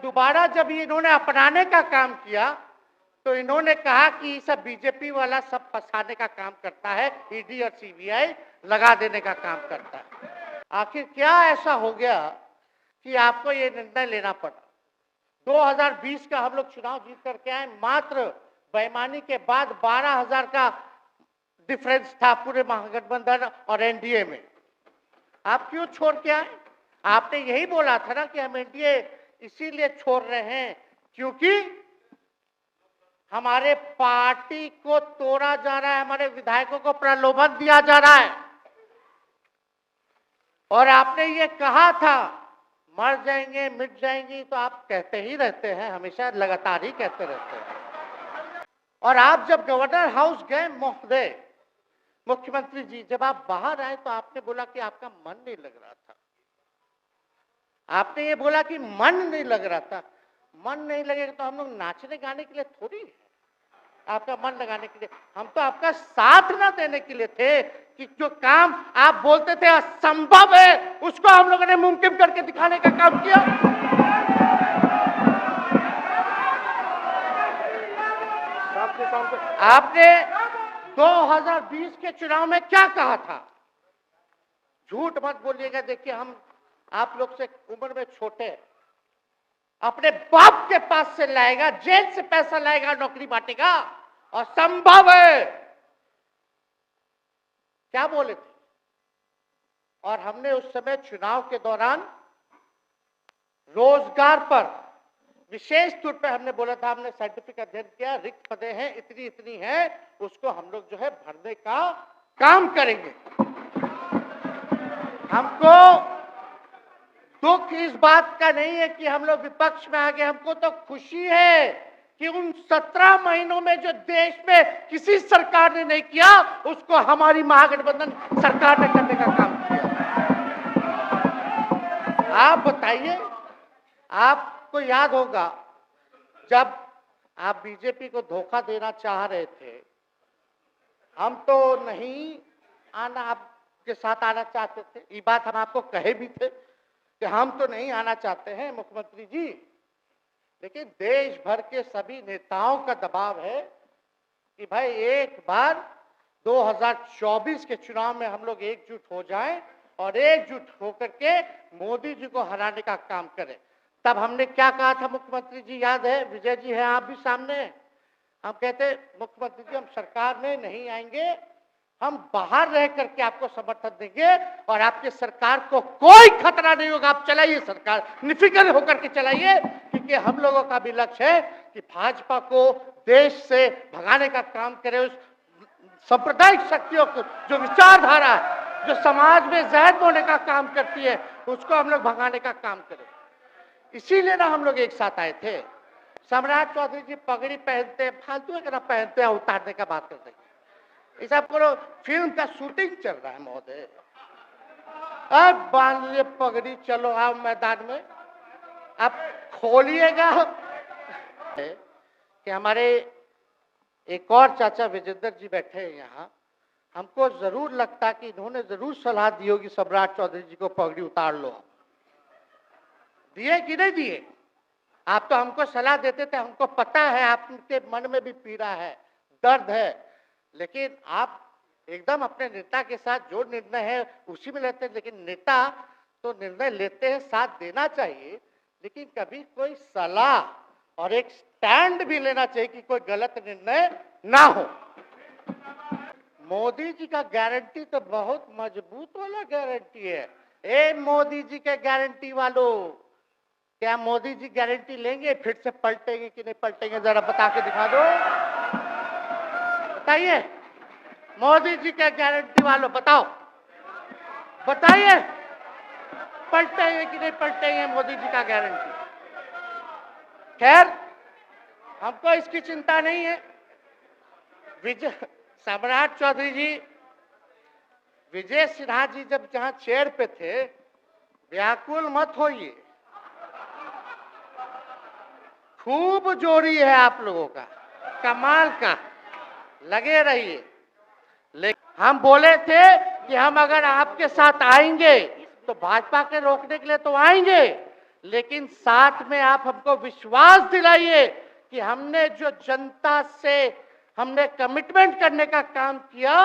दोबारा जब इन्होंने अपनाने का काम किया तो इन्होंने कहा कि ये सब बीजेपी वाला सब फंसाने का काम करता है, ईडी और सीबीआई लगा देने का काम करता है। आखिर क्या ऐसा हो गया कि आपको ये निर्णय लेना पड़ा? 2020 का हम लोग चुनाव जीत करके आए, मात्र बेईमानी के बाद 12,000 का डिफरेंस था पूरे महागठबंधन और एनडीए में। आप क्यों छोड़ के आए? आपने यही बोला था ना कि हम एनडीए इसीलिए छोड़ रहे हैं क्योंकि हमारे पार्टी को तोड़ा जा रहा है, हमारे विधायकों को प्रलोभन दिया जा रहा है। और आपने ये कहा था मर जाएंगे मिट जाएंगी, तो आप कहते ही रहते हैं, हमेशा लगातार ही कहते रहते हैं। और आप जब गवर्नर हाउस गए महोदय, मुख्यमंत्री जी, जब आप बाहर आए तो आपने बोला कि आपका मन नहीं लग रहा था। आपने ये बोला कि मन नहीं लग रहा था। मन नहीं लगेगा तो हम लोग नाचने गाने के लिए थोड़ी है, आपका मन लगाने के लिए। हम तो आपका साथ ना देने के लिए थे कि जो काम आप बोलते थे असंभव है, उसको हम लोगों ने मुमकिन करके दिखाने का काम किया। आपने 2020 के चुनाव में क्या कहा था? झूठ मत बोलिएगा। देखिए, हम आप लोग से उम्र में छोटे, अपने बाप के पास से लाएगा, जेल से पैसा लाएगा, नौकरी बांटेगा, और संभव है, क्या बोले थे? और हमने उस समय चुनाव के दौरान रोजगार पर विशेष तौर पे हमने बोला था, हमने साइंटिफिक अध्ययन किया, रिक्त पदें हैं इतनी इतनी है, उसको हम लोग जो है भरने का काम करेंगे। हमको दुख इस बात का नहीं है कि हम लोग विपक्ष में आ गए, हमको तो खुशी है कि उन 17 महीनों में जो देश में किसी सरकार ने नहीं किया, उसको हमारी महागठबंधन सरकार ने करने का काम किया। आप बताइए, आपको याद होगा जब आप बीजेपी को धोखा देना चाह रहे थे, हम तो नहीं आना, आपके साथ आना चाहते थे। ये बात हम आपको कहे भी थे कि हम तो नहीं आना चाहते हैं मुख्यमंत्री जी, लेकिन देश भर के सभी नेताओं का दबाव है कि भाई एक बार 2024 के चुनाव में हम लोग एकजुट हो जाएं और एकजुट होकर के मोदी जी को हराने का काम करें। तब हमने क्या कहा था मुख्यमंत्री जी, याद है? विजय जी हैं, आप भी सामने। हम कहते मुख्यमंत्री जी, हम सरकार में नहीं आएंगे, हम बाहर रह करके आपको समर्थन देंगे और आपके सरकार को कोई खतरा नहीं होगा, आप चलाइए सरकार, निफिक्र होकर के चलाइए, क्योंकि हम लोगों का भी लक्ष्य है कि भाजपा को देश से भगाने का काम करे। उस सांप्रदायिक शक्तियों को, जो विचारधारा है, जो समाज में जहर बोने का काम करती है, उसको हम लोग भगाने का काम करें। इसीलिए ना हम लोग एक साथ आए थे। सम्राट चौधरी जी पगड़ी पहनते हैं, फालतू है पहनते हैं, उतारने का बात करते हैं। इस आपको फिल्म का शूटिंग चल रहा है महोदय, अब बांध लिए पगड़ी, चलो आओ मैदान में। अब खोलिएगा कि हमारे एक और चाचा विजेंद्र जी बैठे हैं यहाँ, हमको जरूर लगता कि इन्होंने जरूर सलाह दी होगी सम्राट चौधरी जी को पगड़ी उतार लो। दिए कि नहीं दिए? आप तो हमको सलाह देते थे, हमको पता है आपके मन में भी पीड़ा है, दर्द है, लेकिन आप एकदम अपने नेता के साथ जो निर्णय है उसी में लेते हैं। लेकिन नेता तो निर्णय लेते हैं, साथ देना चाहिए, लेकिन कभी कोई सलाह और एक स्टैंड भी लेना चाहिए कि कोई गलत निर्णय ना हो। मोदी जी का गारंटी तो बहुत मजबूत वाला गारंटी है। ए मोदी जी के गारंटी वालों, क्या मोदी जी गारंटी लेंगे फिर से पलटेंगे कि नहीं पलटेंगे? जरा बता के दिखा दो, बताइए। मोदी जी के गारंटी वालों बताओ, बताइए, पलटेंगे कि नहीं पलटेंगे मोदी जी का गारंटी? खैर, हमको इसकी चिंता नहीं है। सम्राट चौधरी जी, विजय सिन्हा जी जब जहां चेयर पे थे, व्याकुल मत होइए, खूब जोड़ी है आप लोगों का, कमाल का, लगे रहिए। लेकिन हम बोले थे कि हम अगर आपके साथ आएंगे तो भाजपा के रोकने के लिए तो आएंगे, लेकिन साथ में आप हमको विश्वास दिलाइए कि हमने जो जनता से हमने कमिटमेंट करने का काम किया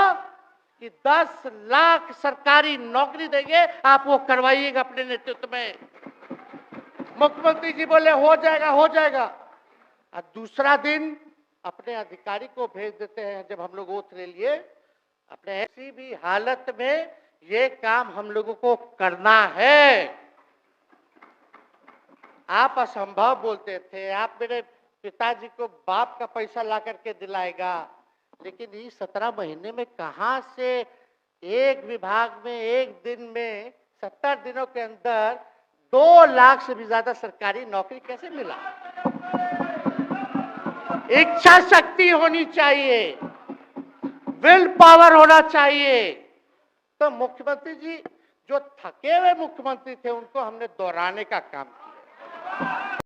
कि 10 लाख सरकारी नौकरी देंगे, आप वो करवाइएगा अपने नेतृत्व में। मुख्यमंत्री जी बोले हो जाएगा हो जाएगा, और दूसरा दिन अपने अधिकारी को भेज देते हैं। जब हम लोग ओथ ले लिए, अपने ऐसी भी हालत में ये काम हम लोगों को करना है। आप असंभव बोलते थे, आप मेरे पिताजी को बाप का पैसा ला करके दिलाएगा, लेकिन ये 17 महीने में कहां से एक विभाग में एक दिन में 70 दिनों के अंदर 2 लाख से भी ज्यादा सरकारी नौकरी कैसे मिला? इच्छा शक्ति होनी चाहिए, विल पावर होना चाहिए। तो मुख्यमंत्री जी जो थके हुए मुख्यमंत्री थे, उनको हमने दोहराने का काम किया।